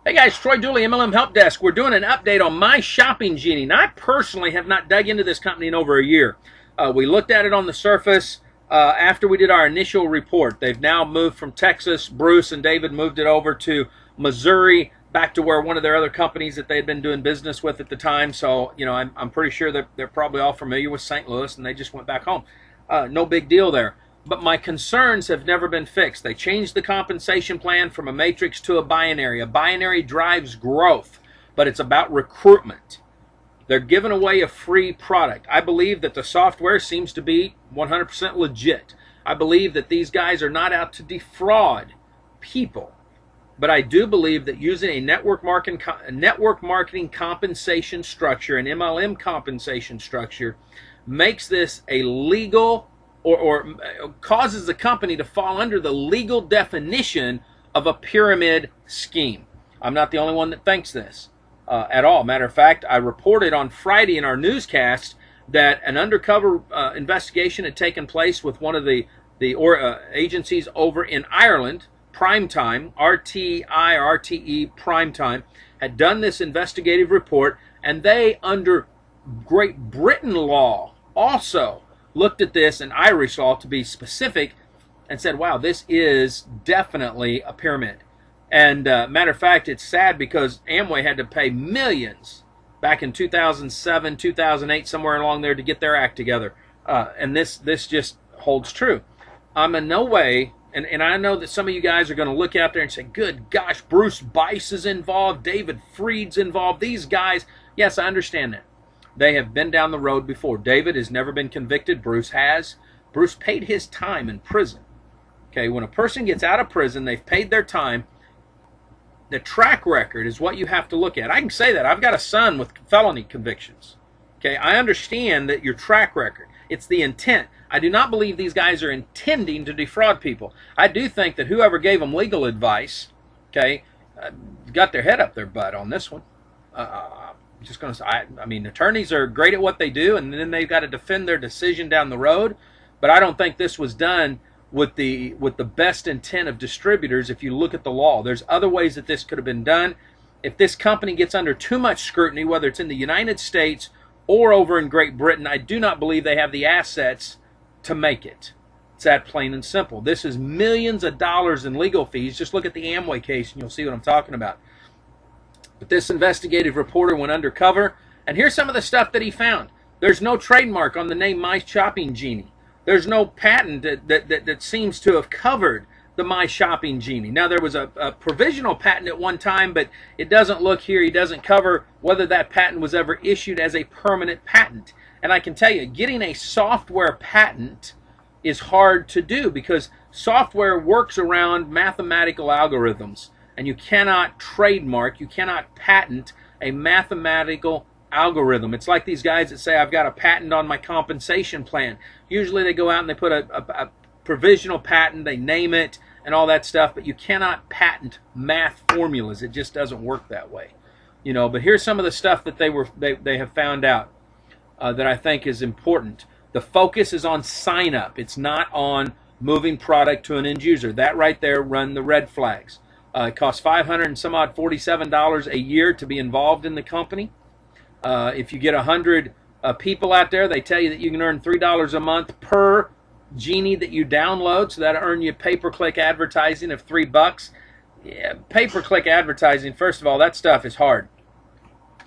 Hey guys, Troy Dooley, MLM Help Desk. We're doing an update on MyShoppingGenie. Now, I personally have not dug into this company in over a year. We looked at it on the surface after we did our initial report. They've now moved from Texas. Bruce and David moved it over to Missouri, back to where one of their other companies that they had been doing business with at the time. So, you know, I'm pretty sure that they're probably all familiar with St. Louis, and they just went back home. No big deal there. But my concerns have never been fixed. They changed the compensation plan from a matrix to a binary. A binary drives growth, but it's about recruitment. They're giving away a free product. I believe that the software seems to be 100% legit. I believe that these guys are not out to defraud people. But I do believe that using a network marketing compensation structure, an MLM compensation structure, makes this a legal or causes the company to fall under the legal definition of a pyramid scheme. I'm not the only one that thinks this at all. Matter of fact, I reported on Friday in our newscast that an undercover investigation had taken place with one of the agencies over in Ireland, Primetime, RTE Primetime, had done this investigative report, and they, under Great Britain law, also looked at this, and Irish law to be specific, and said, wow, this is definitely a pyramid. And matter of fact, it's sad because Amway had to pay millions back in 2007, 2008, somewhere along there to get their act together. And this just holds true. I'm in no way, and I know that some of you guys are going to look out there and say, good gosh, Bruce Bice is involved, David Freed's involved, these guys. Yes, I understand that. They have been down the road before. David has never been convicted. Bruce has. Bruce paid his time in prison. Okay, when a person gets out of prison, they've paid their time. The track record is what you have to look at. I can say that. I've got a son with felony convictions. Okay, I understand that your track record. It's the intent. I do not believe these guys are intending to defraud people. I do think that whoever gave them legal advice, okay, got their head up their butt on this one. Just going to say, I mean, attorneys are great at what they do, and then they've got to defend their decision down the road. But I don't think this was done with the best intent of distributors. If you look at the law, there's other ways that this could have been done. If this company gets under too much scrutiny, whether it's in the United States or over in Great Britain, I do not believe they have the assets to make it. It's that plain and simple. This is millions of dollars in legal fees. Just look at the Amway case, and you'll see what I'm talking about. But this investigative reporter went undercover, and here's some of the stuff that he found. There's no trademark on the name MyShoppingGenie. There's no patent that seems to have covered the MyShoppingGenie. Now, there was a provisional patent at one time, but it doesn't look here. He doesn't cover whether that patent was ever issued as a permanent patent. And I can tell you, getting a software patent is hard to do because software works around mathematical algorithms. And you cannot trademark, you cannot patent a mathematical algorithm. It's like these guys that say, I've got a patent on my compensation plan. Usually they go out and they put a provisional patent, they name it, and all that stuff, but you cannot patent math formulas. It just doesn't work that way. You know, but here's some of the stuff that they have found out that I think is important. The focus is on sign up. It's not on moving product to an end user. That right there run the red flags. It costs $547 a year to be involved in the company. If you get 100 people out there, they tell you that you can earn $3 a month per genie that you download, so that'll earn you pay-per-click advertising of $3. Yeah, pay-per-click advertising, first of all, that stuff is hard.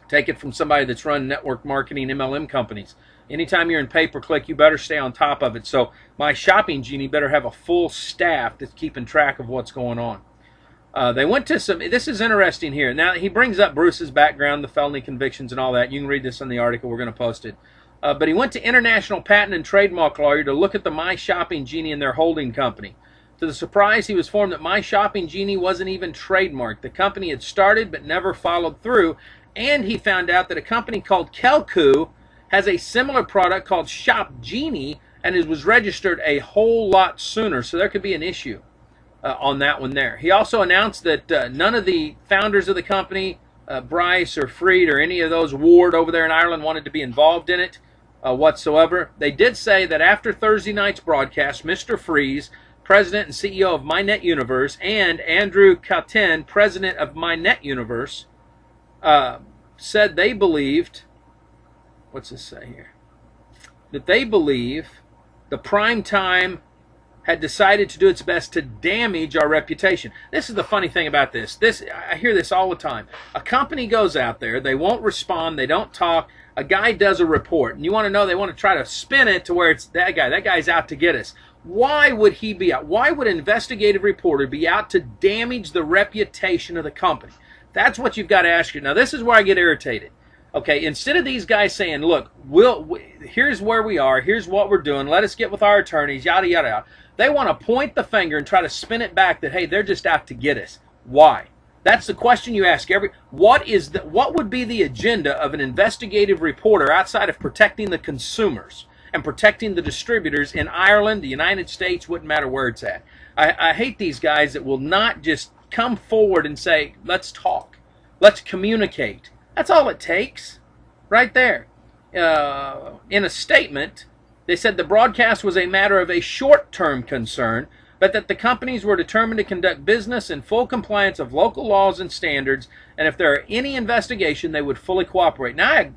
Take it from somebody that's run network marketing MLM companies. Anytime you're in pay-per-click, you better stay on top of it. So MyShoppingGenie better have a full staff that's keeping track of what's going on. They went to some, this is interesting here. Now, he brings up Bruce's background, the felony convictions and all that. You can read this in the article. We're going to post it. But he went to International Patent and Trademark Lawyer to look at the MyShoppingGenie and their holding company. To the surprise, he was informed that MyShoppingGenie wasn't even trademarked. The company had started but never followed through. And he found out that a company called Kelku has a similar product called ShopGenie, and it was registered a whole lot sooner. So there could be an issue on that one there. He also announced that none of the founders of the company, Bryce or Freed or any of those, Ward over there in Ireland, wanted to be involved in it whatsoever. They did say that after Thursday night's broadcast, Mr. Freeze President and CEO of MyNet Universe, and Andrew Katen, President of MyNet Universe, said they believed, what's this say here? That they believe the prime time had decided to do its best to damage our reputation. This is the funny thing about this. I hear this all the time. A company goes out there, they won't respond, they don't talk. A guy does a report, and you want to know, they want to try to spin it to where it's that guy. That guy's out to get us. Why would he be out? Why would an investigative reporter be out to damage the reputation of the company? That's what you've got to ask you. Now, this is where I get irritated. Okay, instead of these guys saying, look, here's where we are, here's what we're doing, let us get with our attorneys, yada, yada, yada. They want to point the finger and try to spin it back that, hey, they're just out to get us. Why? That's the question you ask what would be the agenda of an investigative reporter outside of protecting the consumers and protecting the distributors in Ireland, the United States, wouldn't matter where it's at. I hate these guys that will not just come forward and say, let's talk, let's communicate. That's all it takes, right there. In a statement, they said the broadcast was a matter of a short-term concern, but that the companies were determined to conduct business in full compliance of local laws and standards, and if there are any investigation, they would fully cooperate. Now,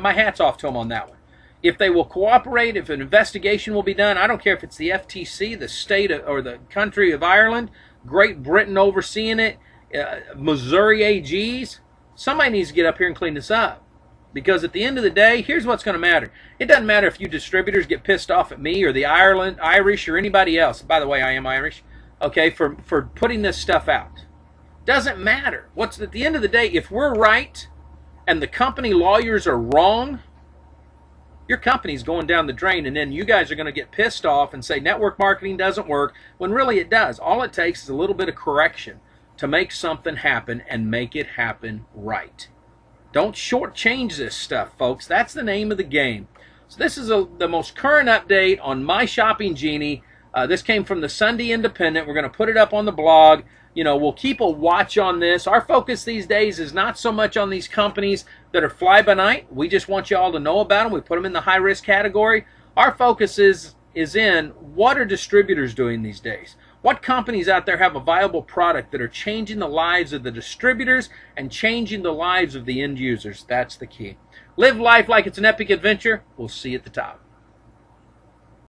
my hat's off to them on that one. If they will cooperate, if an investigation will be done, I don't care if it's the FTC, the state or the country of Ireland, Great Britain overseeing it, Missouri AGs, somebody needs to get up here and clean this up. Because at the end of the day, here's what's going to matter. It doesn't matter if you distributors get pissed off at me or the Irish or anybody else. By the way, I am Irish. Okay, for putting this stuff out. Doesn't matter. At the end of the day, if we're right and the company lawyers are wrong, your company's going down the drain, and then you guys are going to get pissed off and say network marketing doesn't work, when really it does. All it takes is a little bit of correction to make something happen and make it happen right. Don't shortchange this stuff, folks. That's the name of the game. So this is the most current update on MyShoppingGenie. This came from the Sunday Independent. We're going to put it up on the blog. You know, we'll keep a watch on this. Our focus these days is not so much on these companies that are fly-by-night. We just want you all to know about them. We put them in the high-risk category. Our focus is in what are distributors doing these days? What companies out there have a viable product that are changing the lives of the distributors and changing the lives of the end users? That's the key. Live life like it's an epic adventure. We'll see you at the top.